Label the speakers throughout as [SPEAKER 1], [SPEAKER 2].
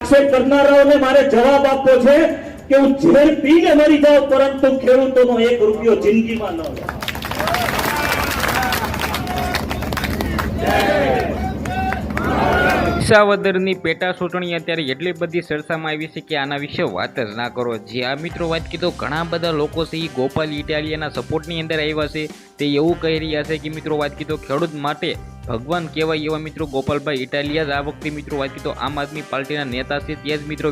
[SPEAKER 1] આક્ષેપ કરનારાઓને મારે જવાબ આપવો છે કે હું ઝેર પીને મરી જાઉં પરંતુ ખેડૂતોનો 1 રૂપિયો જિંદગીમાં ન લે।
[SPEAKER 2] વિસાવદરની પેટા ચૂંટણી અત્યારે એટલી બધી ચર્ચામાં આવી છે કે આના વિશે વાત જ ના કરો। જે આ મિત્રો વાત કીધો ઘણા બધા લોકો છે એ ગોપાલ ઇટાલિયાના સપોર્ટની અંદર આવ્યા છે, તે એવું કહી રહ્યા છે કે મિત્રો વાત કીધો ખેડૂત માટે ભગવાન કહેવાય એવા મિત્રો ગોપાલભાઈ ઇટાલિયા જ આ વખતે મિત્રો વાત કીધો આમ આદમી પાર્ટીના નેતા છે, તે જ મિત્રો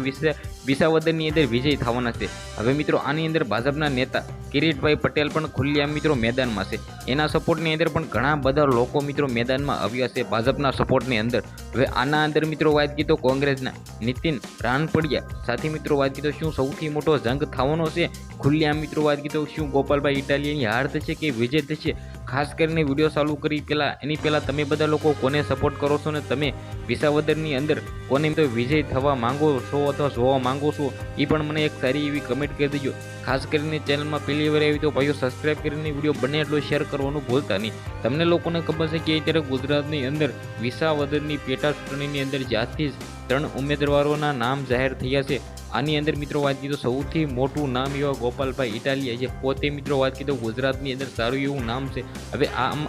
[SPEAKER 2] વિસાવદરની અંદર વિજય થવાના છે। હવે મિત્રો આની અંદર ભાજપના નેતા કિરીટભાઈ પટેલ પણ ખુલ્લેઆમ મિત્રો મેદાનમાં છે, એના સપોર્ટની અંદર પણ ઘણા બધા લોકો મિત્રો મેદાનમાં આવ્યા છે ભાજપના સપોર્ટની અંદર। હવે આના અંદર મિત્રો વાત કીધો કોંગ્રેસના નીતિન રાનપડિયા સાથે મિત્રો વાત કીધો શું સૌથી મોટો જંગ થવાનો છે ખુલ્લેઆમ મિત્રો વાત કીધો શું ગોપાલભાઈ ઇટાલિયાની હાર થશે કે વિજય થશે। ખાસ કરીને વિડીયો ચાલુ કરી એની પહેલાં તમે બધા લોકો કોને સપોર્ટ કરો છો ને તમે વિસાવદરની અંદર કોને તો વિજય થવા માંગો છો અથવા જોવા માંગો છો એ પણ મને એક સારી એવી કમેન્ટ કરી દેજો। ખાસ કરીને ચેનલમાં પહેલી વાર આવી તો ભાઈઓ સબસ્ક્રાઈબ કરીને વિડીયો બને એટલો શેર કરવાનું ભૂલતા નહીં। તમને લોકોને ખબર છે કે અત્યારે ગુજરાતની અંદર વિસાવદરની પેટા ચૂંટણીની અંદર જ્યાંથી જ 3 ઉમેદવારોના નામ જાહેર થયા છે। આની અંદર મિત્રો વાત કીધો સૌથી મોટું નામ એવા ગોપાલભાઈ ઇટાલિયા જે પોતે મિત્રો વાત કીધો ગુજરાતની અંદર સારું એવું નામ છે। હવે આમ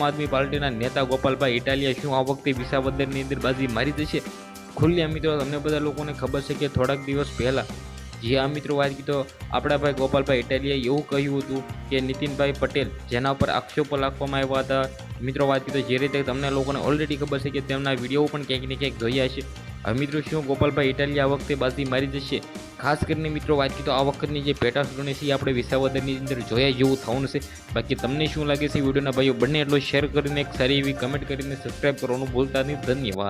[SPEAKER 2] આદમી પાર્ટીના નેતા ગોપાલભાઈ ઇટાલિયા શું આ વખતે વિસાવદરની અંદર બાજી મારી દેશે ખુલ્લેઆમ મિત્રો તમને બધા લોકોને ખબર છે કે થોડાક દિવસ પહેલાં જે આ મિત્રો વાત કીધો આપણા ભાઈ ગોપાલભાઈ ઇટાલિયાએ એવું કહ્યું હતું કે નીતિનભાઈ પટેલ જેના ઉપર આક્ષેપો રાખવામાં આવ્યા હતા મિત્રો વાત કીધો જે રીતે તમને લોકોને ઓલરેડી ખબર છે કે તેમના વિડીયો પણ ક્યાંક ને ક્યાંક જોયા છે। હવે મિત્રો શું ગોપાલભાઈ ઇટાલિયા આ વખતે બાજી મારી જશે? ખાસ કરીને મિત્રો વાત કીધો આ વખતની જે પેટા ચૂંટણી છે આપણે વિસાવદરની અંદર જોયા જેવું થવાનું છે। બાકી તમને શું લાગે છે વિડીયોના ભાઈઓ બંને એટલો શેર કરીને એક સારી એવી કમેન્ટ કરીને સબસ્ક્રાઈબ કરવાનું ભૂલતા નહીં। ધન્યવાદ।